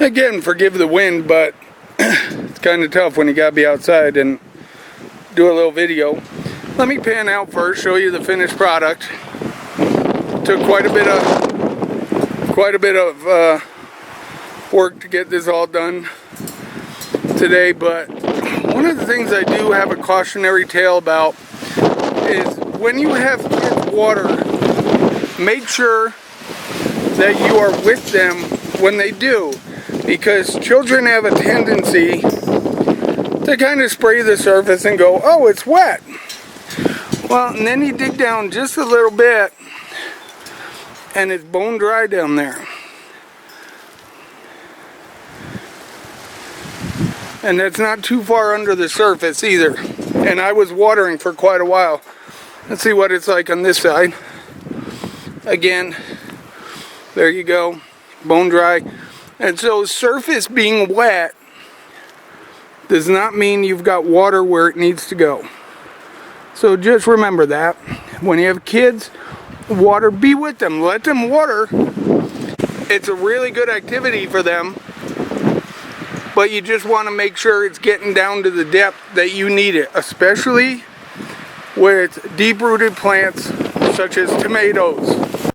Again, forgive the wind, but it's kind of tough when you gotta be outside and do a little video. Let me pan out first, show you the finished product. Took quite a bit of work to get this all done today, but one of the things I do have a cautionary tale about is when you have kids water, make sure that you are with them when they do, because children have a tendency to kind of spray the surface and go, oh, it's wet. Well, and then you dig down just a little bit and it's bone dry down there. And that's not too far under the surface either. And I was watering for quite a while. Let's see what it's like on this side. Again, there you go, bone dry. And so surface being wet does not mean you've got water where it needs to go. So just remember that. When you have kids, water, be with them, let them water. It's a really good activity for them, but you just want to make sure it's getting down to the depth that you need it, especially with deep-rooted plants such as tomatoes.